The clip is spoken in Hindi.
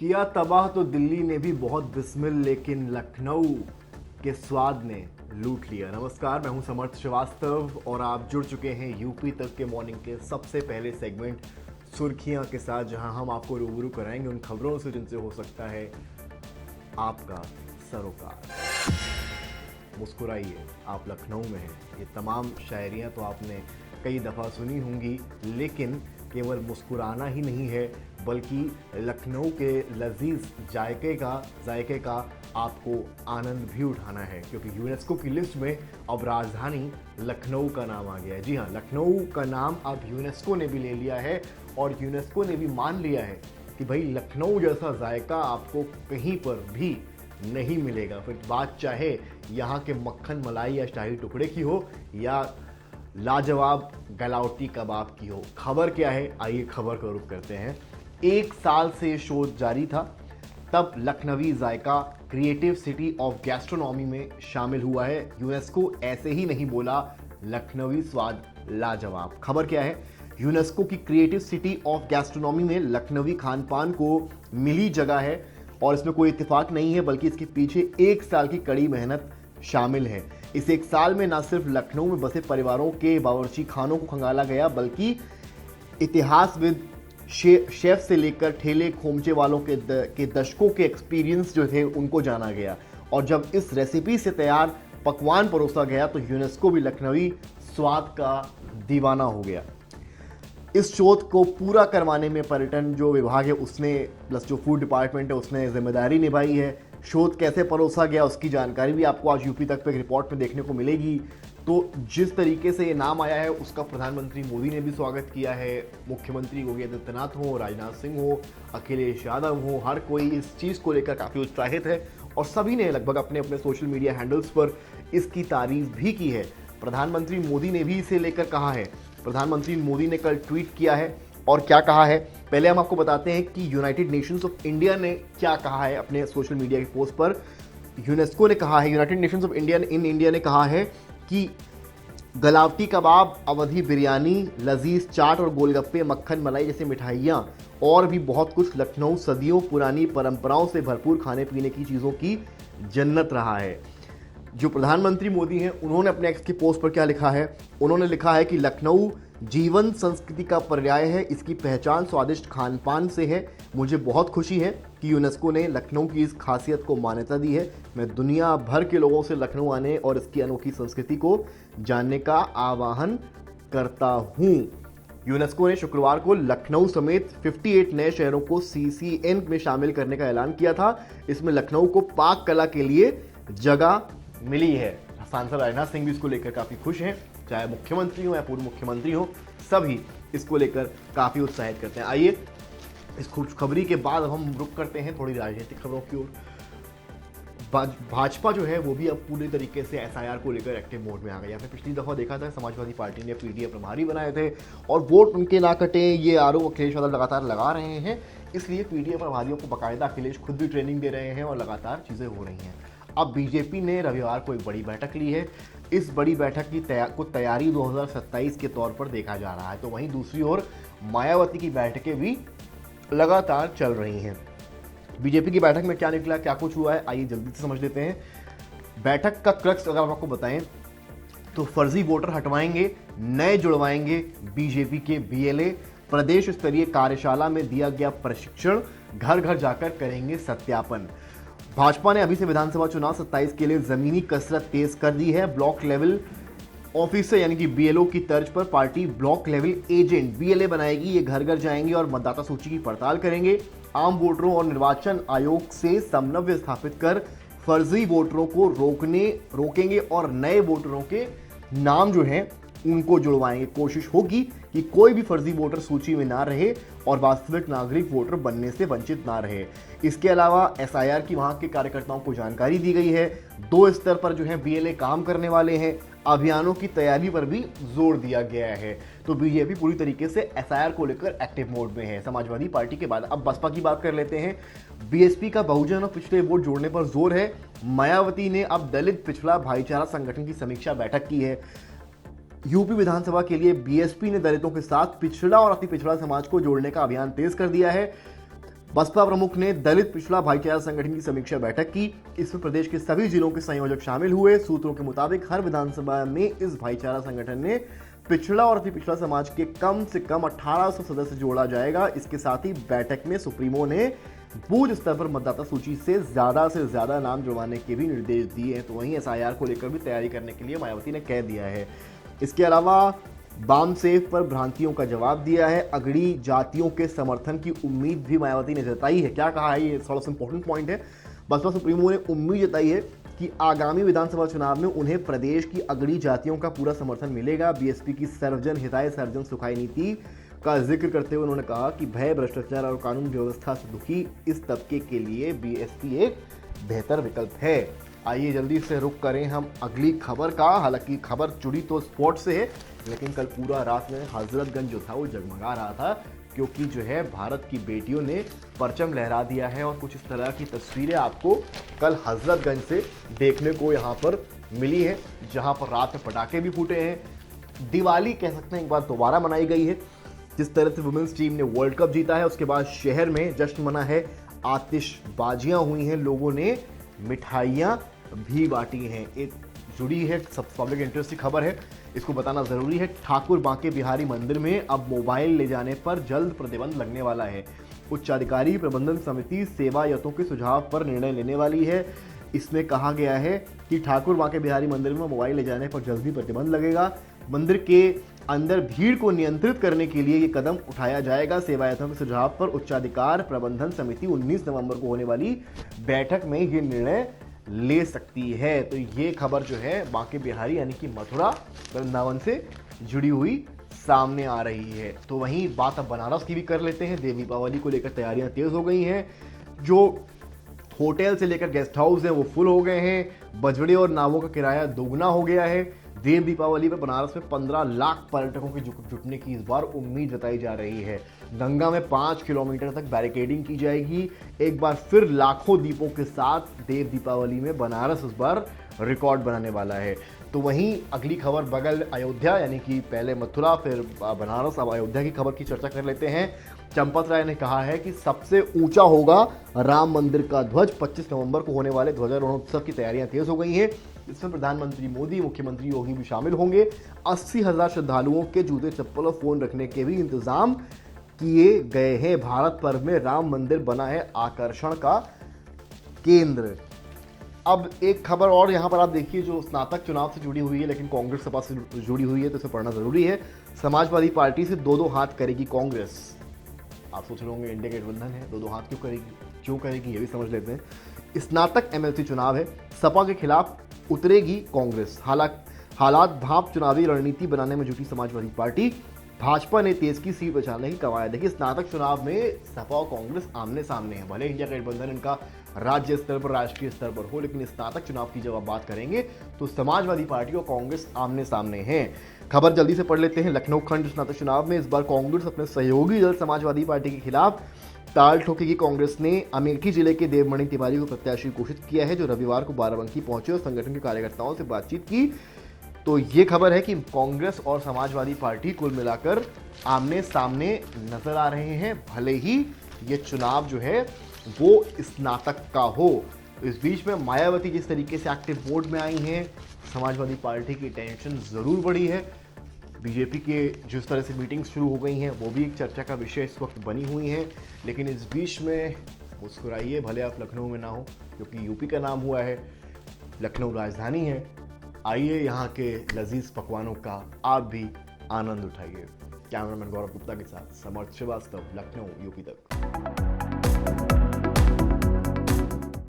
किया तबाह तो दिल्ली ने भी बहुत बिस्मिल, लेकिन लखनऊ के स्वाद ने लूट लिया। नमस्कार, मैं हूं समर्थ श्रीवास्तव और आप जुड़ चुके हैं यूपी तक के मॉर्निंग के सबसे पहले सेगमेंट सुर्खियां के साथ, जहां हम आपको रूबरू कराएंगे उन खबरों से जिनसे हो सकता है आपका सरोकार। मुस्कुराइए, आप लखनऊ में हैं। ये तमाम शायरियाँ तो आपने कई दफ़ा सुनी होंगी, लेकिन केवल मुस्कुराना ही नहीं है, बल्कि लखनऊ के लजीज जायके का आपको आनंद भी उठाना है, क्योंकि यूनेस्को की लिस्ट में अब राजधानी लखनऊ का नाम आ गया है। जी हाँ, लखनऊ का नाम अब यूनेस्को ने भी ले लिया है और यूनेस्को ने भी मान लिया है कि भाई लखनऊ जैसा जायका आपको कहीं पर भी नहीं मिलेगा। फिर बात चाहे यहाँ के मक्खन मलाई या शाही टुकड़े की हो या लाजवाब गलावटी कबाब की हो। खबर क्या है, आइए खबर का रुख करते हैं। 1 साल से शोध जारी था, तब लखनवी जायका क्रिएटिव सिटी ऑफ गैस्ट्रोनॉमी में शामिल हुआ है। यूनेस्को ऐसे ही नहीं बोला, लखनवी स्वाद लाजवाब। खबर क्या है, यूनेस्को की क्रिएटिव सिटी ऑफ गैस्ट्रोनॉमी में लखनवी खान पान को मिली जगह है और इसमें कोई इत्तेफाक नहीं है, बल्कि इसके पीछे 1 साल की कड़ी मेहनत शामिल है। इस 1 साल में न सिर्फ लखनऊ में बसे परिवारों के बावर्ची खानों को खंगाला गया, बल्कि इतिहासविद, शेफ से लेकर ठेले खोमचे वालों के दशकों के एक्सपीरियंस जो थे उनको जाना गया। और जब इस रेसिपी से तैयार पकवान परोसा गया तो यूनेस्को भी लखनवी स्वाद का दीवाना हो गया। इस शोध को पूरा करवाने में पर्यटन जो विभाग है उसने, प्लस जो फूड डिपार्टमेंट है उसने जिम्मेदारी निभाई है। शोध कैसे परोसा गया उसकी जानकारी भी आपको आज यूपी तक पे रिपोर्ट में देखने को मिलेगी। तो जिस तरीके से ये नाम आया है उसका प्रधानमंत्री मोदी ने भी स्वागत किया है। मुख्यमंत्री योगी आदित्यनाथ हो, राजनाथ सिंह हो, अखिलेश यादव हो, हर कोई इस चीज़ को लेकर काफ़ी उत्साहित है और सभी ने लगभग अपने अपने सोशल मीडिया हैंडल्स पर इसकी तारीफ भी की है। प्रधानमंत्री मोदी ने भी इसे लेकर कहा है। प्रधानमंत्री मोदी ने कल ट्वीट किया है और क्या कहा है, पहले हम आपको बताते हैं कि यूनाइटेड नेशंस ऑफ इंडिया ने क्या कहा है अपने सोशल मीडिया की पोस्ट पर। यूनेस्को ने कहा है, यूनाइटेड नेशंस ऑफ इंडिया ने कहा है कि गलावटी कबाब, अवधी बिरयानी, लजीज चाट और गोलगप्पे, मक्खन मलाई जैसी मिठाइयाँ और भी बहुत कुछ लखनऊ सदियों पुरानी परंपराओं से भरपूर खाने पीने की चीज़ों की जन्नत रहा है। जो प्रधानमंत्री मोदी हैं उन्होंने अपने एक्स की पोस्ट पर क्या लिखा है, उन्होंने लिखा है कि लखनऊ जीवन संस्कृति का पर्याय है, इसकी पहचान स्वादिष्ट खान पान से है। मुझे बहुत खुशी है कि यूनेस्को ने लखनऊ की इस खासियत को मान्यता दी है। मैं दुनिया भर के लोगों से लखनऊ आने और इसकी अनोखी संस्कृति को जानने का आह्वान करता हूँ। यूनेस्को ने शुक्रवार को लखनऊ समेत 58 नए शहरों को CCN में शामिल करने का ऐलान किया था। इसमें लखनऊ को पाक कला के लिए जगह मिली है। सांसद राजनाथ सिंह भी इसको लेकर काफ़ी खुश हैं, चाहे मुख्यमंत्री हो या पूर्व मुख्यमंत्री हो, सभी इसको लेकर काफ़ी उत्साहित करते हैं। आइए इस खुशखबरी के बाद अब हम रुक करते हैं थोड़ी राजनीतिक खबरों की ओर। भाजपा जो है वो भी अब पूरी तरीके से SIR को लेकर एक्टिव मोड में आ गई। आपने पिछली दफ़ा देखा था समाजवादी पार्टी ने PDF प्रभारी बनाए थे और वोट उनके ना कटे, ये आरोप अखिलेश यादव लगातार लगा रहे हैं। इसलिए PDF प्रभारियों को बाकायदा अखिलेश खुद भी ट्रेनिंग दे रहे हैं और लगातार चीज़ें हो रही हैं। अब बीजेपी ने रविवार को एक बड़ी बैठक ली है। इस बड़ी बैठक की तैयारी 2027 के तौर पर देखा जा रहा है। तो वहीं दूसरी ओर मायावती की बैठकें भी लगातार चल रही हैं। बीजेपी की बैठक में क्या निकला, क्या कुछ हुआ है, आइए जल्दी से समझ लेते हैं। बैठक का क्रक्स अगर हम आपको बताएं तो फर्जी वोटर हटवाएंगे, नए जुड़वाएंगे बीजेपी के BLA। प्रदेश स्तरीय कार्यशाला में दिया गया प्रशिक्षण, घर घर जाकर करेंगे सत्यापन। भाजपा ने अभी से विधानसभा चुनाव 27 के लिए जमीनी कसरत तेज कर दी है। ब्लॉक लेवल ऑफिसर यानी कि BLO की तर्ज पर party block level agent BLA बनाएगी। ये घर घर जाएंगे और मतदाता सूची की पड़ताल करेंगे। आम वोटरों और निर्वाचन आयोग से समन्वय स्थापित कर फर्जी वोटरों को रोकेंगे और नए वोटरों के नाम जो हैं उनको जुड़वाएंगे। कोशिश होगी कि कोई भी फर्जी वोटर सूची में ना रहे और वास्तविक नागरिक वोटर बनने से वंचित ना रहे। इसके अलावा SIR की वहां के कार्यकर्ताओं को जानकारी दी गई है। 2 स्तर पर जो है BLA काम करने वाले हैं। अभियानों की तैयारी पर भी जोर दिया गया है। तो बीजेपी पूरी तरीके से SIR को लेकर एक्टिव मोड में है समाजवादी पार्टी के बाद। अब बसपा की बात कर लेते हैं। BSP का बहुजन और पिछड़े वोट जोड़ने पर जोर है। मायावती ने अब दलित पिछड़ा भाईचारा संगठन की समीक्षा बैठक की है। यूपी विधानसभा के लिए बीएसपी ने दलितों के साथ पिछड़ा और अति पिछड़ा समाज को जोड़ने का अभियान तेज कर दिया है। बसपा प्रमुख ने दलित पिछड़ा भाईचारा संगठन की समीक्षा बैठक की। इसमें प्रदेश के सभी जिलों के संयोजक शामिल हुए। सूत्रों के मुताबिक हर विधानसभा में इस भाईचारा संगठन ने पिछड़ा और अति पिछड़ा समाज के कम से कम 1800 सदस्य जोड़ा जाएगा। इसके साथ ही बैठक में सुप्रीमो ने बूथ स्तर पर मतदाता सूची से ज्यादा नाम जुड़वाने के भी निर्देश दिए हैं। तो वहीं एसआईआर को लेकर भी तैयारी करने के लिए मायावती ने कह दिया है। इसके अलावा बाम सेफ पर भ्रांतियों का जवाब दिया है। अगड़ी जातियों के समर्थन की उम्मीद भी मायावती ने जताई है। क्या कहा है, ये थोड़ा सा इंपॉर्टेंट पॉइंट है। बसपा सुप्रीमो ने उम्मीद जताई है कि आगामी विधानसभा चुनाव में उन्हें प्रदेश की अगड़ी जातियों का पूरा समर्थन मिलेगा। बीएसपी की सर्वजन हिताय सर्वजन सुखाय नीति का जिक्र करते हुए उन्होंने कहा कि भय, भ्रष्टाचार और कानून व्यवस्था से दुखी इस तबके के लिए बीएसपी एक बेहतर विकल्प है। आइए जल्दी से रुक करें हम अगली खबर का। हालांकि खबर जुड़ी तो स्पोर्ट्स से है, लेकिन कल पूरा रात में हजरतगंज जो था वो जगमगा रहा था, क्योंकि जो है भारत की बेटियों ने परचम लहरा दिया है। और कुछ इस तरह की तस्वीरें आपको कल हजरतगंज से देखने को यहाँ पर मिली है, जहाँ पर रात में पटाखे भी फूटे हैं। दिवाली कह सकते हैं एक बार दोबारा मनाई गई है। जिस तरह से वुमेन्स टीम ने वर्ल्ड कप जीता है, उसके बाद शहर में जश्न मना है, आतिशबाजियां हुई हैं, लोगों ने मिठाइयां भी बांटी हैं। एक जुड़ी है सब पब्लिक इंटरेस्ट की खबर है, इसको बताना जरूरी है। ठाकुर बांके बिहारी मंदिर में अब मोबाइल ले जाने पर जल्द प्रतिबंध लगने वाला है। उच्चाधिकारी प्रबंधन समिति सेवायतों के सुझाव पर निर्णय लेने वाली है। इसमें कहा गया है कि ठाकुर बांके बिहारी मंदिर में मोबाइल ले जाने पर जल्द ही प्रतिबंध लगेगा। मंदिर के अंदर भीड़ को नियंत्रित करने के लिए ये कदम उठाया जाएगा। सेवायतों के सुझाव पर उच्चाधिकार प्रबंधन समिति 19 नवंबर को होने वाली बैठक में ये निर्णय ले सकती है। तो ये खबर जो है बांके बिहारी यानी कि मथुरा वृंदावन से जुड़ी हुई सामने आ रही है। तो वहीं बात अब बनारस की भी कर लेते हैं। देव दीपावली को लेकर तैयारियां तेज हो गई हैं। जो होटल से लेकर गेस्ट हाउस है वो फुल हो गए हैं। बजड़े और नावों का किराया दोगुना हो गया है। देव दीपावली पर बनारस में 15 लाख पर्यटकों के जुटने की इस बार उम्मीद जताई जा रही है। गंगा में 5 किलोमीटर तक बैरिकेडिंग की जाएगी। एक बार फिर लाखों दीपों के साथ देव दीपावली में बनारस इस बार रिकॉर्ड बनाने वाला है। तो वहीं अगली खबर बगल अयोध्या, यानी कि पहले मथुरा फिर बनारस, अब अयोध्या की खबर की चर्चा कर लेते हैं। चंपत राय ने कहा है कि सबसे ऊंचा होगा राम मंदिर का ध्वज। 25 नवंबर को होने वाले ध्वजारोहण उत्सव की तैयारियां तेज हो गई हैं। इसमें प्रधानमंत्री मोदी, मुख्यमंत्री योगी भी शामिल होंगे। 80,000 श्रद्धालुओं के जूते, चप्पल और फोन रखने के भी इंतजाम किए गए हैं। भारत पर्व में राम मंदिर बना है आकर्षण का केंद्र। अब एक खबर और यहाँ पर आप देखिए जो स्नातक चुनाव से जुड़ी हुई है, लेकिन कांग्रेस सपा से जुड़ी हुई है, तो इसे पढ़ना जरूरी है। समाजवादी पार्टी से दो हाथ करेगी कांग्रेस। आप सोच रहे होंगे इंडिया गठबंधन है, दो हाथ क्यों करेगी ये भी समझ लेते हैं। स्नातक एमएलसी चुनाव है, सपा के खिलाफ उतरेगी कांग्रेस। हालात भाप चुनावी रणनीति बनाने में जुटी समाजवादी पार्टी। भाजपा ने तेज की सीट बचाने की कवायद। देखिए स्नातक चुनाव में सपा और कांग्रेस आमने सामने है। भले इंडिया गठबंधन इनका राज्य स्तर पर, राष्ट्रीय स्तर पर हो, लेकिन स्नातक चुनाव की जब आप बात करेंगे तो समाजवादी पार्टी और कांग्रेस आमने सामने हैं। खबर जल्दी से पढ़ लेते हैं। लखनऊ खंड स्नातक चुनाव में इस बार कांग्रेस अपने सहयोगी दल समाजवादी पार्टी के खिलाफ ताल ठोकेगी। कांग्रेस ने अमेठी जिले के देवमणि तिवारी को प्रत्याशी घोषित किया है, जो रविवार को बाराबंकी पहुंचे और संगठन के कार्यकर्ताओं से बातचीत की। तो ये खबर है कि कांग्रेस और समाजवादी पार्टी कुल मिलाकर आमने सामने नजर आ रहे हैं, भले ही ये चुनाव जो है वो स्नातक का हो। इस बीच में मायावती जिस तरीके से एक्टिव मोड में आई हैं, समाजवादी पार्टी की टेंशन जरूर बढ़ी है। बीजेपी के जिस तरह से मीटिंग्स शुरू हो गई हैं वो भी एक चर्चा का विषय इस वक्त बनी हुई हैं। लेकिन इस बीच में मुस्कुराइए, भले आप लखनऊ में ना हो, क्योंकि यूपी का नाम हुआ है, लखनऊ राजधानी है। आइए यहाँ के लजीज पकवानों का आप भी आनंद उठाइए। कैमरामैन गौरव गुप्ता के साथ समर्थ श्रीवास्तव, लखनऊ यूपी तक।